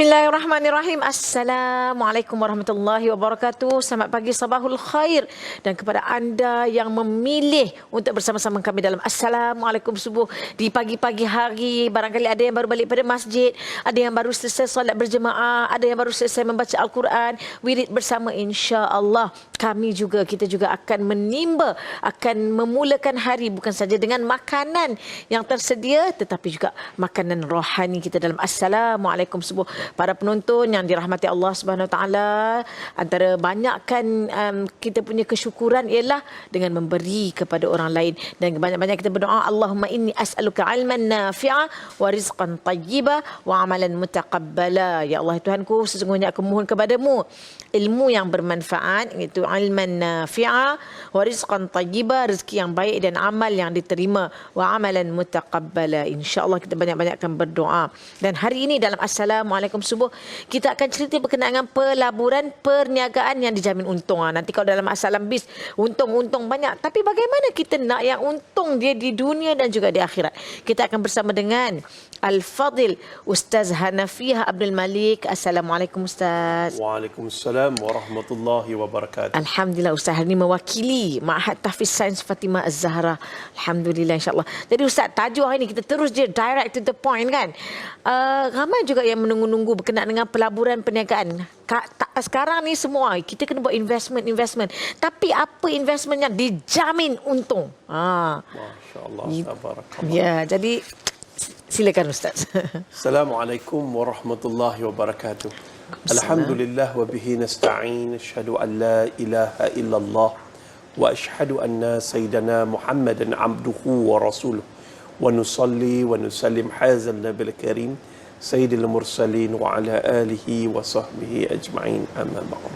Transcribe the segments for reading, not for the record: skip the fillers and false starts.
Bismillahirrahmanirrahim. Assalamualaikum warahmatullahi wabarakatuh. Selamat pagi, sabahul khair. Dan kepada anda yang memilih untuk bersama-sama kami dalam Assalamualaikum subuh di pagi-pagi hari. Barangkali ada yang baru balik pada masjid, ada yang baru selesai solat berjemaah, ada yang baru selesai membaca Al-Quran, wirid bersama, insya-Allah. Kita juga akan menimba, akan memulakan hari bukan saja dengan makanan yang tersedia, tetapi juga makanan rohani kita dalam Assalamualaikum subuh. Para penonton yang dirahmati Allah Subhanahu Wa Taala, antara banyakkan kita punya kesyukuran ialah dengan memberi kepada orang lain, dan banyak-banyak kita berdoa, Allahumma inni as'aluka ilman nafi'a wa rizqan tayyiba wa amalan mutaqabbala. Ya Allah Tuhanku, sesungguhnya aku mohon kepadamu ilmu yang bermanfaat, iaitu ilman nafi'a wa rizqan tayyiba, rezeki yang baik dan amal yang diterima, wa amalan mutaqabbala. InsyaAllah kita banyak-banyakkan berdoa. Dan hari ini dalam Assalamualaikum subuh kita akan cerita berkenaan dengan pelaburan perniagaan yang dijamin untung. Nanti kalau dalam Assalam Biz, untung banyak, tapi bagaimana kita nak yang untung dia di dunia dan juga di akhirat? Kita akan bersama dengan Al-Fadil Ustaz Hanafiah Abdul Malik. Assalamualaikum Ustaz. Waalaikumsalam warahmatullahi wabarakatuh. Alhamdulillah Ustaz hari ini mewakili Ma'had Tahfiz Sains Fatimah Az-Zahra. Alhamdulillah, insyaAllah. Jadi Ustaz, tajuk hari ini kita terus je direct to the point kan. Ramai juga yang menunggu-nunggu berkenaan dengan pelaburan perniagaan. Sekarang ni semua kita kena buat investment. Tapi apa investment yang dijamin untung? Masya-Allah, tabarakallah. Ya, jadi silakan Ustaz. Assalamualaikum warahmatullahi wabarakatuh. Alhamdulillah wa bihi nasta'in. Asyhadu an la ilaha illallah wa asyhadu anna sayyidana Muhammadan abduhu wa rasuluh. Wa nusalli wa nusallim hazal nabil karim sayyidil mursalin wa ala alihi wa sahbihi ajma'in, amma ba'd.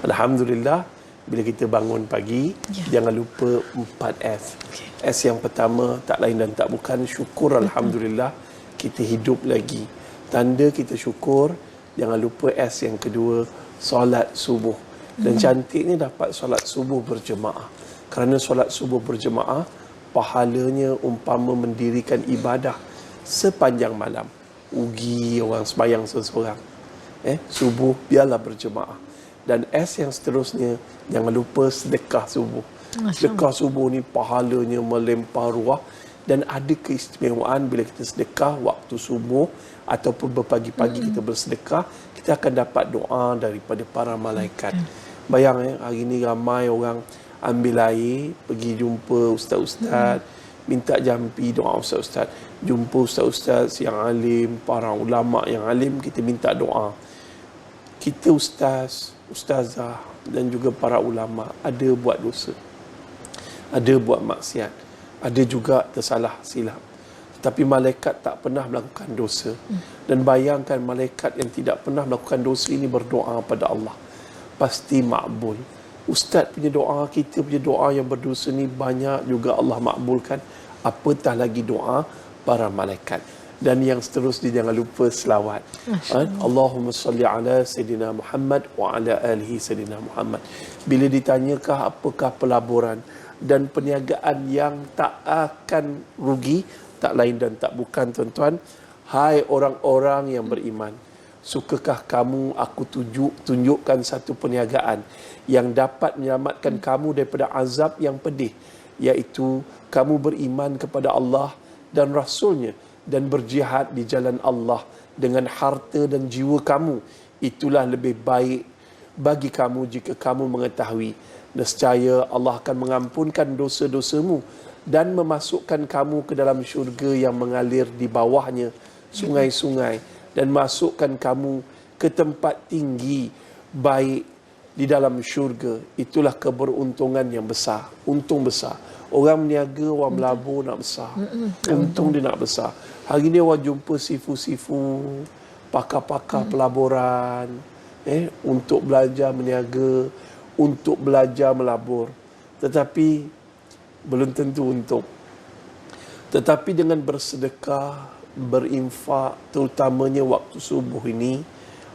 Alhamdulillah, bila kita bangun pagi, jangan lupa 4S. S yang pertama tak lain dan tak bukan syukur. Alhamdulillah kita hidup lagi, tanda kita syukur. Jangan lupa S yang kedua, solat subuh. Dan cantiknya dapat solat subuh berjemaah, kerana solat subuh berjemaah pahalanya umpama mendirikan ibadah sepanjang malam. Ugi orang sembahyang seseorang, subuh biarlah berjemaah. Dan S yang seterusnya, jangan lupa sedekah subuh. Sedekah subuh ni pahalanya melempar ruah, dan ada keistimewaan bila kita sedekah waktu subuh ataupun berpagi-pagi kita bersedekah, kita akan dapat doa daripada para malaikat. Bayang hari ni ramai orang ambil air, pergi jumpa ustaz-ustaz, minta jampi doa ustaz-ustaz. Jumpa ustaz-ustaz yang alim, para ulama yang alim, kita minta doa. Kita ustaz, ustazah dan juga para ulama ada buat dosa, ada buat maksiat, ada juga tersalah silap, tapi malaikat tak pernah melakukan dosa. Dan bayangkan malaikat yang tidak pernah melakukan dosa ini berdoa pada Allah, pasti makbul. Ustaz punya doa, kita punya doa yang berdosa ni banyak juga Allah makbulkan, apatah lagi doa para malaikat. Dan yang seterusnya jangan lupa selawat. Allahumma salli ala Sayyidina Muhammad wa ala alihi Sayyidina Muhammad. Bila ditanyakah apakah pelaburan dan perniagaan yang tak akan rugi, tak lain dan tak bukan, tuan-tuan, hai orang-orang yang beriman, sukakah kamu aku tunjukkan satu perniagaan yang dapat menyelamatkan kamu daripada azab yang pedih, iaitu kamu beriman kepada Allah dan Rasulnya dan berjihad di jalan Allah dengan harta dan jiwa kamu. Itulah lebih baik bagi kamu jika kamu mengetahui. Nescaya Allah akan mengampunkan dosa-dosamu dan memasukkan kamu ke dalam syurga yang mengalir di bawahnya sungai-sungai, dan masukkan kamu ke tempat tinggi baik di dalam syurga. Itulah keberuntungan yang besar, untung besar. Orang meniaga, orang melabur nak besar, untung dia nak besar. Hari ni orang jumpa sifu-sifu, pakar-pakar pelaburan, untuk belajar meniaga, untuk belajar melabur, tetapi belum tentu untung. Tetapi dengan bersedekah, berinfak, terutamanya waktu subuh ini,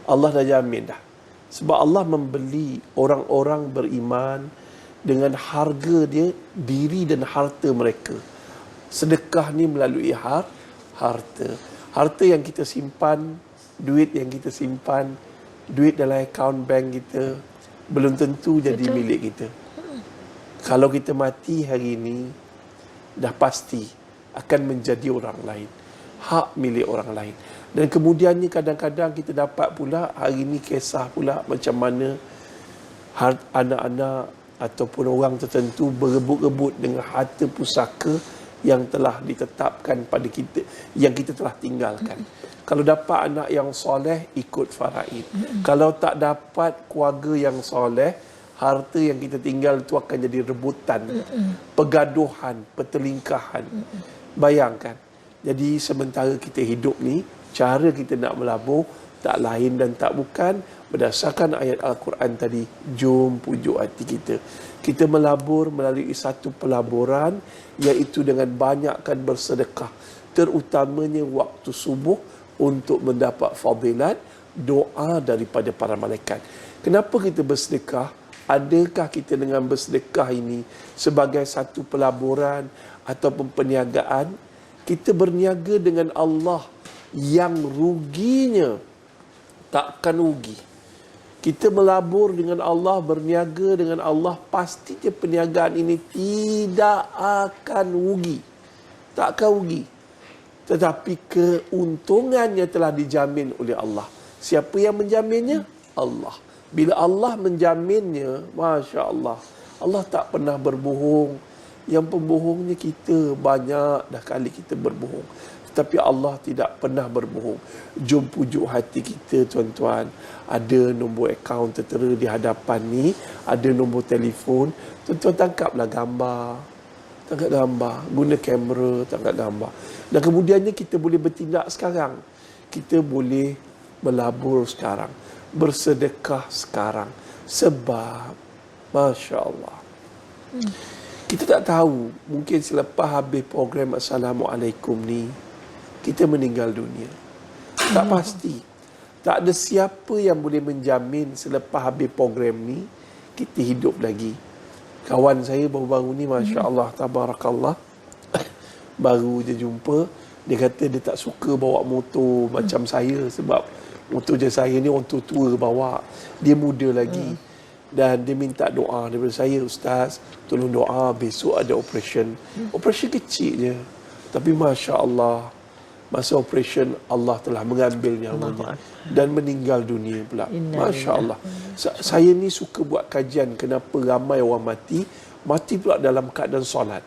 Allah dah jamin dah. Sebab Allah membeli orang-orang beriman dengan harga dia, diri dan harta mereka. Sedekah ni melalui harta. Harta yang kita simpan duit yang kita simpan, duit dalam akaun bank kita belum tentu jadi milik kita. Kalau kita mati hari ini, dah pasti akan menjadi orang lain, hak milik orang lain. Dan kemudiannya kadang-kadang kita dapat pula hari ini kisah pula macam mana anak-anak ataupun orang tertentu berebut-rebut dengan harta pusaka yang telah ditetapkan pada kita, yang kita telah tinggalkan. Kalau dapat anak yang soleh, ikut faraid. Kalau tak dapat keluarga yang soleh, harta yang kita tinggal itu akan jadi rebutan, pergaduhan, pertelingkahan. Bayangkan. Jadi sementara kita hidup ni, cara kita nak melabur tak lain dan tak bukan berdasarkan ayat Al-Quran tadi, jom pujuk hati kita. Kita melabur melalui satu pelaburan, iaitu dengan banyakkan bersedekah, terutamanya waktu subuh untuk mendapat fadilat doa daripada para malaikat. Kenapa kita bersedekah? Adakah kita dengan bersedekah ini sebagai satu pelaburan ataupun perniagaan? Kita berniaga dengan Allah yang ruginya takkan rugi. Kita melabur dengan Allah, berniaga dengan Allah, pastinya perniagaan ini tidak akan rugi. Tak akan rugi. Tetapi keuntungannya telah dijamin oleh Allah. Siapa yang menjaminnya? Allah. Bila Allah menjaminnya, Masya Allah, Allah tak pernah berbohong. Yang pembohongnya kita, banyak dah kali kita berbohong. Tetapi Allah tidak pernah berbohong. Jom pujuk hati kita, tuan-tuan. Ada nombor akaun tertera di hadapan ni, ada nombor telefon. Tuan-tuan tangkaplah gambar. Tangkap gambar, guna kamera, tangkap gambar. Dan kemudiannya kita boleh bertindak sekarang. Kita boleh melabur sekarang, bersedekah sekarang. Sebab, Masya Allah, kita tak tahu, mungkin selepas habis program Assalamualaikum ni, kita meninggal dunia. Tak pasti. Tak ada siapa yang boleh menjamin selepas habis program ni, kita hidup lagi. Kawan saya baru-baru ni, Masya Allah, Tabarakallah, baru je jumpa. Dia kata dia tak suka bawa motor macam saya, sebab motor je saya ni orang tua-tua bawa. Dia muda lagi. Dan dia minta doa daripada saya, Ustaz, tolong doa, besok ada operation. Operation kecil je. Tapi Masya Allah, masa operation Allah telah mengambil nyawanya dan meninggal dunia pula. Masya Allah. Saya ni suka buat kajian kenapa ramai orang mati pula dalam keadaan solat.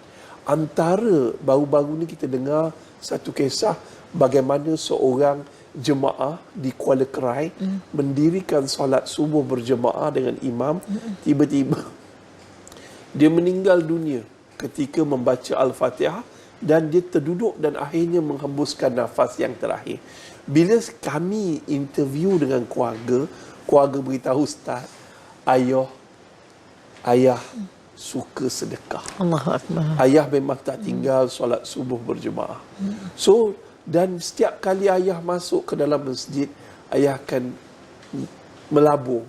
Antara baru-baru ni kita dengar satu kisah bagaimana seorang jemaah di Kuala Kerai mendirikan solat subuh berjemaah dengan imam, tiba-tiba dia meninggal dunia ketika membaca Al-Fatihah dan dia terduduk dan akhirnya menghembuskan nafas yang terakhir. Bila kami interview dengan keluarga beritahu, Ustaz, ayah suka sedekah. Allahu Akbar. Ayah memang tak tinggal solat subuh berjemaah. So, dan setiap kali ayah masuk ke dalam masjid, ayah akan melabur.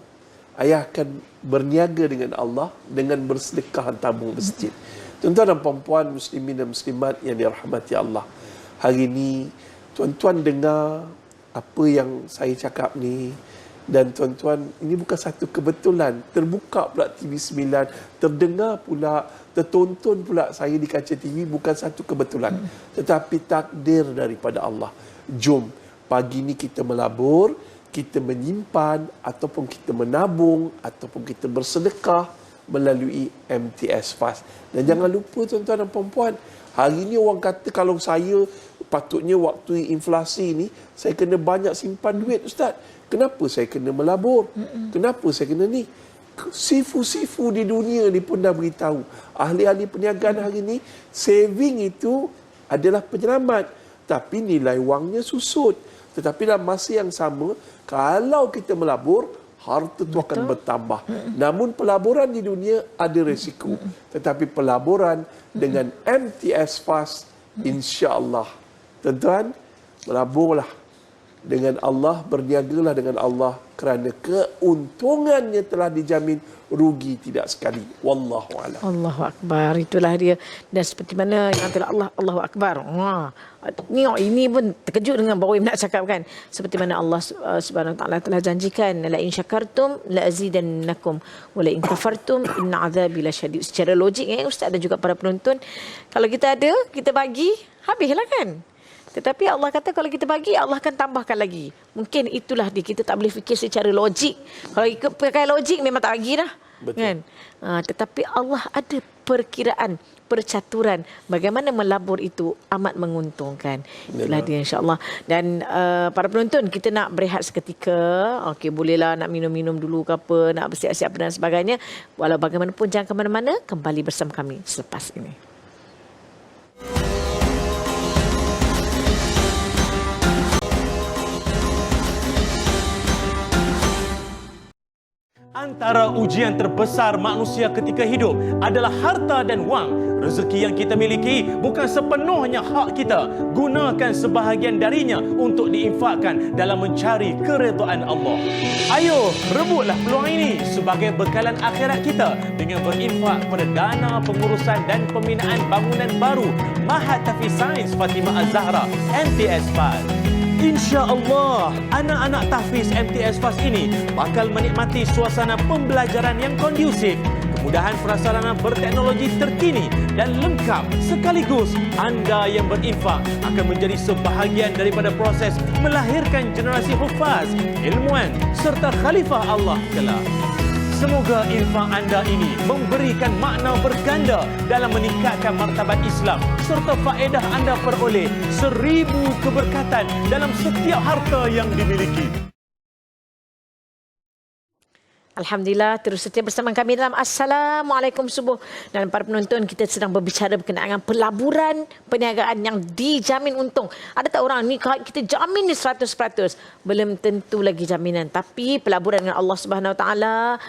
Ayah akan berniaga dengan Allah dengan bersedekah tabung masjid. Tuan-tuan dan puan-puan, muslimin dan muslimat yang dirahmati Allah. Hari ini, tuan-tuan dengar apa yang saya cakap ni. Dan tuan-tuan, ini bukan satu kebetulan. Terbuka pula TV9, terdengar pula, tertonton pula saya di kaca TV, bukan satu kebetulan. Tetapi takdir daripada Allah. Jom, pagi ni kita melabur, kita menyimpan, ataupun kita menabung, ataupun kita bersedekah melalui MTS Fast. Dan jangan lupa tuan-tuan dan puan-puan, hari ni orang kata kalau saya patutnya waktu inflasi ni, saya kena banyak simpan duit, Ustaz. Kenapa saya kena melabur? Kenapa saya kena ni? Sifu-sifu di dunia ni pun dah beritahu. Ahli-ahli perniagaan hari ni, saving itu adalah penyelamat. Tapi nilai wangnya susut. Tetapi dalam masa yang sama, kalau kita melabur, harta itu akan bertambah. Namun pelaburan di dunia ada resiko. Tetapi pelaburan dengan MTS Fast, insya-Allah, tuan-tuan, melaburlah. dengan Allah, berniagalah dengan Allah kerana keuntungannya telah dijamin, rugi tidak sekali. Wallahu a'lam. Allahu Akbar. Itulah dia. Dan seperti mana yang telah Allahu Akbar. Ini pun terkejut dengan bahawa nak cakap kan. Seperti mana Allah Subhanahu Wa Taala telah janjikan, la in syakartum la azidannakum wa la in kafartum inna azabi lasyadid. Secara logik ustaz dan juga para penonton, kalau kita ada, kita bagi, habislah kan. Tetapi Allah kata kalau kita bagi, Allah akan tambahkan lagi. Mungkin itulah dia, kita tak boleh fikir secara logik. Kalau ikut pakai logik memang tak bagi dah. Betul. Kan? Tetapi Allah ada perkiraan, percaturan bagaimana melabur itu amat menguntungkan. Itulah dia insya-Allah. Dan para penonton, kita nak berehat seketika. Okey, bolehlah nak minum-minum dulu ke apa, nak bersiap-siap dan sebagainya. Walau bagaimanapun jangan ke mana-mana, kembali bersama kami selepas ini. Antara ujian terbesar manusia ketika hidup adalah harta dan wang. Rezeki yang kita miliki bukan sepenuhnya hak kita. Gunakan sebahagian darinya untuk diinfakkan dalam mencari keredaan Allah. Ayo, rebutlah peluang ini sebagai bekalan akhirat kita dengan berinfak pada dana pengurusan dan pembinaan bangunan baru Mahat Tahfiz Sains Fatimah Az-Zahra MTS FAS. Insya-Allah, anak-anak tahfiz MTS FAS ini bakal menikmati suasana pembelajaran yang kondusif, kemudahan prasarana berteknologi terkini dan lengkap. Sekaligus, anda yang berinfak akan menjadi sebahagian daripada proses melahirkan generasi hufaz, ilmuwan serta khalifah Allah kelak. Semoga infak anda ini memberikan makna berganda dalam meningkatkan martabat Islam serta faedah anda peroleh 1000 keberkatan dalam setiap harta yang dimiliki. Alhamdulillah, terus setia bersama kami dalam Assalamualaikum Subuh. Dan para penonton, kita sedang berbicara berkenaan dengan pelaburan perniagaan yang dijamin untung. Ada tak orang ni kita jamin ni 100%? Belum tentu lagi jaminan. Tapi pelaburan dengan Allah Subhanahu Wa Taala,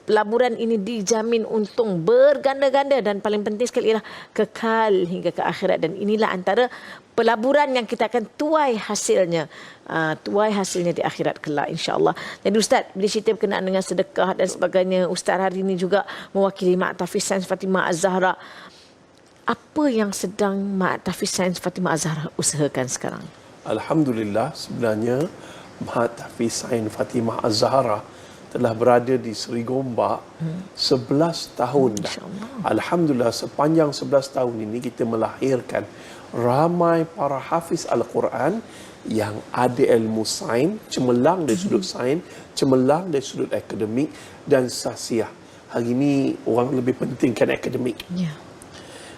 pelaburan ini dijamin untung berganda-ganda dan paling penting sekali ialah kekal hingga ke akhirat. Dan inilah antara pelaburan yang kita akan tuai hasilnya. Tuai hasilnya di akhirat kelak insya-Allah. Jadi Ustaz, bila cerita berkenaan dengan sedekah dan sebagainya, Ustaz hari ini juga mewakili Mahat Tahfiz Sains Fatimah Az-Zahra. Apa yang sedang Mahat Tahfiz Sains Fatimah Az-Zahra usahakan sekarang? Alhamdulillah, sebenarnya Mahat Tahfiz Sains Fatimah Az-Zahra telah berada di Seri Gombak 11 tahun dah. Alhamdulillah, sepanjang 11 tahun ini kita melahirkan ramai para hafiz Al-Quran yang ada ilmu sains, cemerlang dari sudut sains, cemerlang dari sudut akademik dan sasiah. Hari ini orang lebih pentingkan akademik. Ya.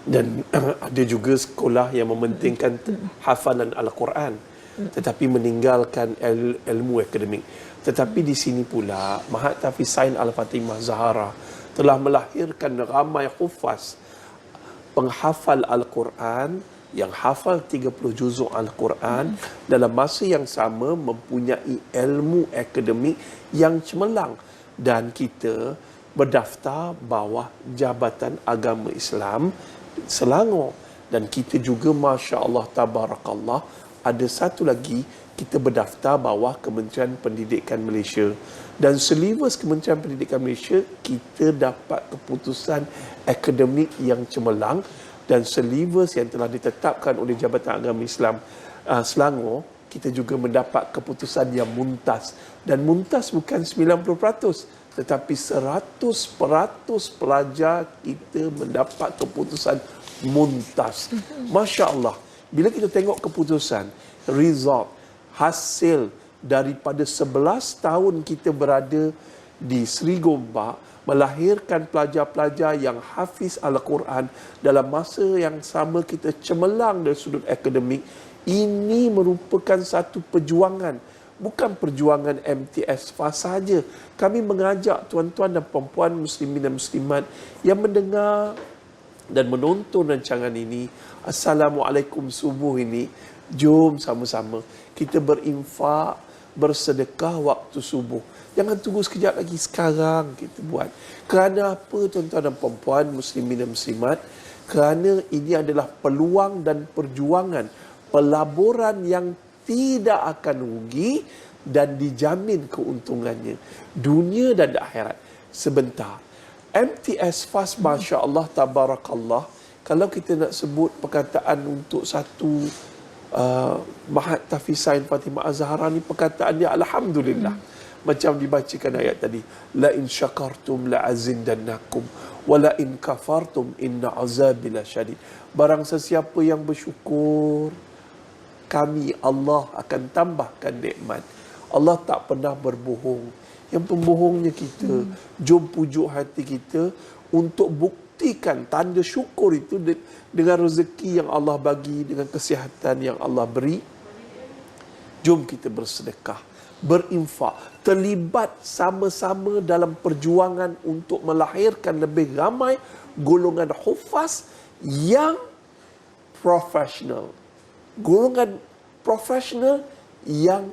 Dan ada juga sekolah yang mementingkan hafalan Al-Quran tetapi meninggalkan ilmu akademik. Tetapi di sini pula Mahat Tahfiz Sains Al-Fatimah Zahra telah melahirkan ramai hufaz, penghafal Al-Quran yang hafal 30 juzuk Al-Quran dalam masa yang sama mempunyai ilmu akademik yang cemerlang. Dan kita berdaftar bawah Jabatan Agama Islam Selangor. Dan kita juga Masya Allah Tabarakallah, ada satu lagi, kita berdaftar bawah Kementerian Pendidikan Malaysia. Dan silibus Kementerian Pendidikan Malaysia, kita dapat keputusan akademik yang cemerlang. Dan silibus yang telah ditetapkan oleh Jabatan Agama Islam Selangor, kita juga mendapat keputusan yang muntas. Dan muntas bukan 90%, tetapi 100% pelajar kita mendapat keputusan muntas. Masya Allah, bila kita tengok keputusan, result, hasil daripada 11 tahun kita berada di Seri Gombak, melahirkan pelajar-pelajar yang hafiz Al-Quran dalam masa yang sama kita cemerlang dari sudut akademik. Ini merupakan satu perjuangan, bukan perjuangan MTS FAS sahaja. Kami mengajak tuan-tuan dan puan-puan muslimin dan muslimat yang mendengar dan menonton rancangan ini, Assalamualaikum Subuh ini, jom sama-sama kita berinfak, bersedekah waktu subuh. Jangan tunggu sekejap lagi, sekarang kita buat. Kerana apa tuan-tuan dan puan-puan muslimin dan muslimat? Kerana ini adalah peluang dan perjuangan, pelaburan yang tidak akan rugi dan dijamin keuntungannya dunia dan akhirat. Sebentar, MTS Fast, Masya Allah, Tabarakallah, kalau kita nak sebut perkataan untuk satu Mahat Tafisain Fatimah Az-Zahra ni, perkataan dia Alhamdulillah. Macam dibacakan ayat tadi, la in syakartum la azindannakum wa la in kafartum inna azabi lasyadid. Barang sesiapa yang bersyukur, kami Allah akan tambahkan nikmat. Allah tak pernah berbohong. Yang pembohongnya kita. Jom pujuk hati kita untuk buktikan tanda syukur itu dengan rezeki yang Allah bagi, dengan kesihatan yang Allah beri. Jom kita bersedekah, berinfak, terlibat sama-sama dalam perjuangan untuk melahirkan lebih ramai golongan hufaz yang profesional. Golongan profesional yang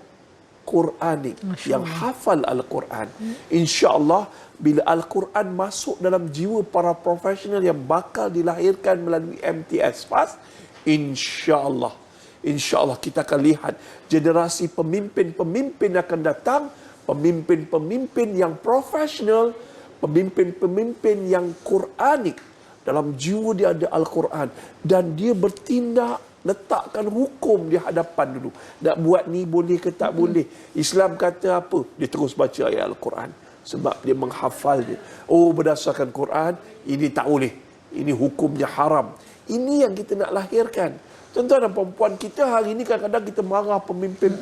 Quranik, yang hafal Al-Quran. InsyaAllah, bila Al-Quran masuk dalam jiwa para profesional yang bakal dilahirkan melalui MTS Fast, InsyaAllah kita akan lihat generasi pemimpin-pemimpin akan datang, pemimpin-pemimpin yang profesional, pemimpin-pemimpin yang Quranik. Dalam jiwa dia ada Al-Quran dan dia bertindak, letakkan hukum di hadapan dulu. Nak buat ni boleh ke tak boleh? Islam kata apa? Dia terus baca ayat Al-Quran. Sebab dia menghafal dia. Oh, berdasarkan Quran, ini tak boleh. Ini hukumnya haram. Ini yang kita nak lahirkan. Tuan-tuan dan perempuan, kita hari ini kadang-kadang kita marah pemimpin.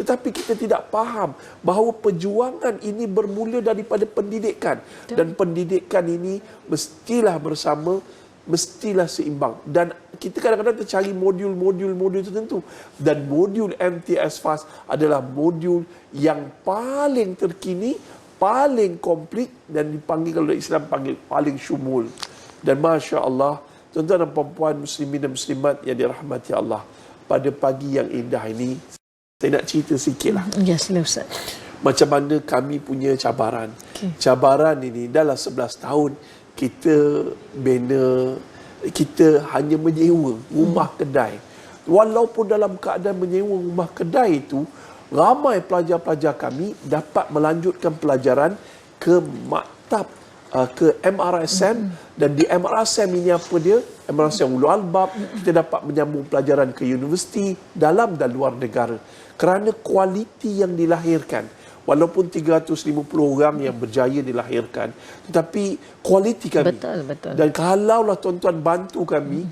Tetapi kita tidak faham bahawa perjuangan ini bermula daripada pendidikan. Dan pendidikan ini mestilah bersama, mestilah seimbang. Dan kita kadang-kadang tercari modul tertentu. Dan modul MTS Fast adalah modul yang paling terkini, paling komplit dan dipanggil, kalau Islam panggil, paling syumul. Dan Masya Allah, tuan-tuan dan perempuan, muslimin dan muslimat yang dirahmati Allah, pada pagi yang indah ini, saya nak cerita sikit lah. Ya, sila Ustaz. Macam mana kami punya cabaran. Cabaran ini dalam 11 tahun, kita bina, kita hanya menyewa rumah kedai. Walaupun dalam keadaan menyewa rumah kedai itu, ramai pelajar-pelajar kami dapat melanjutkan pelajaran ke maktab, ke MRSM. Dan di MRSM ini apa dia? MRSM Ulul Albab, kita dapat menyambung pelajaran ke universiti dalam dan luar negara. Kerana kualiti yang dilahirkan. Walaupun 350 orang yang berjaya dilahirkan, tetapi kualiti kami. Betul. Dan kalaulah tuan-tuan bantu kami,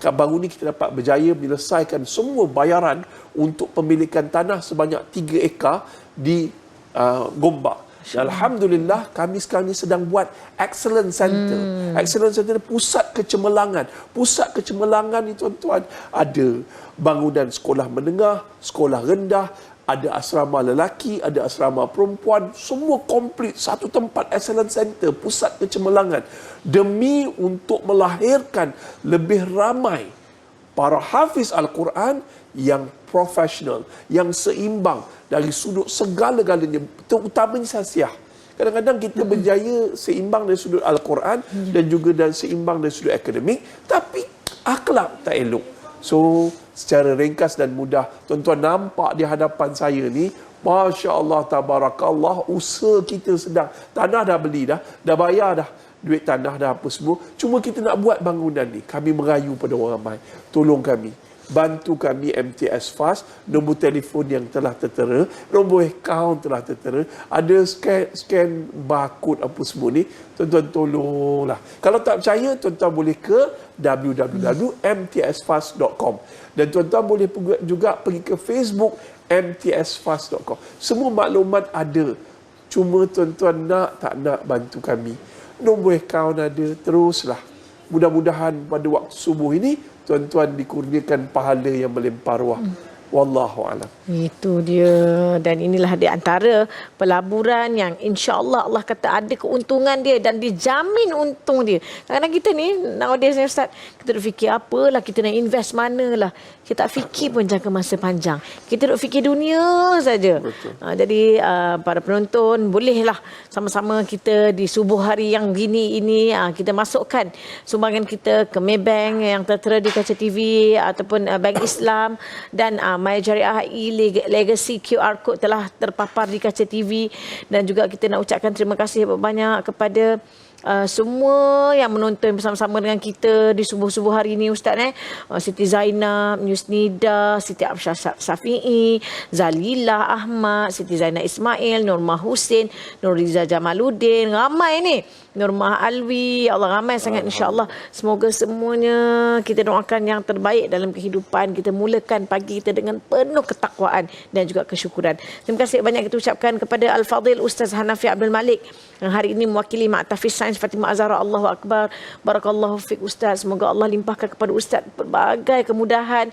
baru ni kita dapat berjaya menyelesaikan semua bayaran untuk pemilikan tanah sebanyak 3 ekar di Gombak. Alhamdulillah, kami sekarang ni sedang buat Excellence Center. Excellence Center, pusat kecemerlangan. Pusat kecemerlangan ni tuan-tuan, ada bangunan sekolah menengah, sekolah rendah, ada asrama lelaki, ada asrama perempuan, semua komplit. Satu tempat Excellence Center, pusat kecemerlangan. Demi untuk melahirkan lebih ramai para hafiz Al-Quran yang profesional, yang seimbang dari sudut segala-galanya, terutamanya sasiah. Kadang-kadang kita berjaya seimbang dari sudut Al-Quran dan juga dan seimbang dari sudut akademik, tapi akhlak tak elok. So, secara ringkas dan mudah, tuan-tuan nampak di hadapan saya ni, Masya Allah, Tabarakallah, usaha kita sedang, tanah dah beli dah bayar dah, duit tanah dah apa semua. Cuma kita nak buat bangunan ni. Kami merayu pada orang ramai, tolong kami, bantu kami MTS Fast. Nombor telefon yang telah tertera, nombor akaun telah tertera, ada scan barcode apa semua ni. Tuan-tuan tolonglah. Kalau tak percaya, tuan-tuan boleh ke www.mtsfast.com dan tuan-tuan boleh juga pergi ke Facebook mtsfast.com. Semua maklumat ada. Cuma tuan-tuan nak tak nak bantu kami. Nombor akaun ada, teruslah. Mudah-mudahan pada waktu subuh ini tuan-tuan dikurniakan pahala yang melimpah ruah. Wallahu alam. Itu dia. Dan inilah di antara pelaburan yang insya-Allah Allah kata ada keuntungan dia dan dijamin untung dia. Kadang-kadang kita ni nowadays ni Ustaz, kita duk fikir apalah, kita nak invest manalah. Kita tak fikir pun jangka masa panjang. Kita duk fikir dunia saja. Jadi para penonton bolehlah sama-sama kita di subuh hari yang gini ini kita masukkan sumbangan kita ke Maybank yang tertera di kaca TV ataupun Bank Islam dan My Jariah Legacy QR Code telah terpapar di kaca TV. Dan juga kita nak ucapkan terima kasih banyak kepada semua yang menonton bersama-sama dengan kita di subuh-subuh hari ini Ustaz Siti Zainab, Yusnida, Siti Absyah Safi'i, Zalila Ahmad, Siti Zainab Ismail, Nurmah Hussein, Nuriza Jamaluddin, ramai ni, Nurmah Alwi, ya Allah ramai sangat insya-Allah. Semoga semuanya kita doakan yang terbaik dalam kehidupan. Kita mulakan pagi kita dengan penuh ketakwaan dan juga kesyukuran. Terima kasih banyak kita ucapkan kepada Al-Fadhil Ustaz Hanafi Abdul Malik yang hari ini mewakili Mak Tahfiz Sains Fatimah Azhara. Allahu Akbar. Barakallahu fiik Ustaz. Semoga Allah limpahkan kepada Ustaz berbagai kemudahan.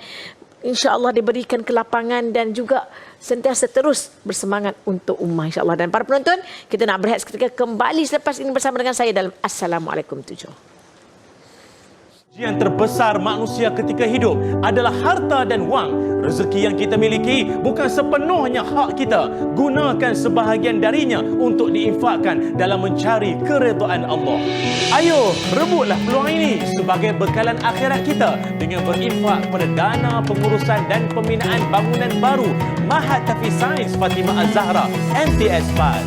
InsyaAllah diberikan kelapangan dan juga sentiasa terus bersemangat untuk ummah insyaAllah. Dan para penonton, kita nak berehat seketika kembali selepas ini bersama dengan saya dalam Assalamualaikum 7. Yang terbesar manusia ketika hidup adalah harta dan wang. Rezeki yang kita miliki bukan sepenuhnya hak kita. Gunakan sebahagian darinya untuk diinfakkan dalam mencari keredaan Allah. Ayo, rebutlah peluang ini sebagai bekalan akhirat kita dengan berinfak pada dana pengurusan dan pembinaan bangunan baru Mahat Tahfiz Sains Fatimah Az-Zahra MTS PAS.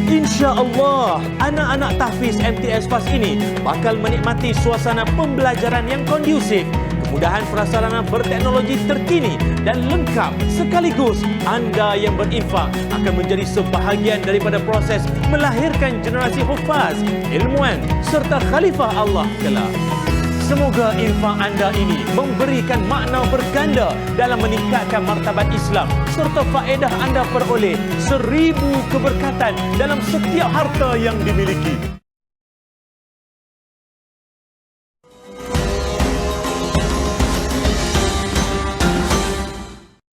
InsyaAllah, anak-anak tahfiz MTS PAS ini bakal menikmati suasana pembelajaran yang kondusif, kemudahan prasarana berteknologi terkini dan lengkap. Sekaligus, anda yang berinfak akan menjadi sebahagian daripada proses melahirkan generasi hufaz, ilmuwan serta khalifah Allah kelak. Semoga infak anda ini memberikan makna berganda dalam meningkatkan martabat Islam serta faedah anda peroleh 1000 keberkatan dalam setiap harta yang dimiliki.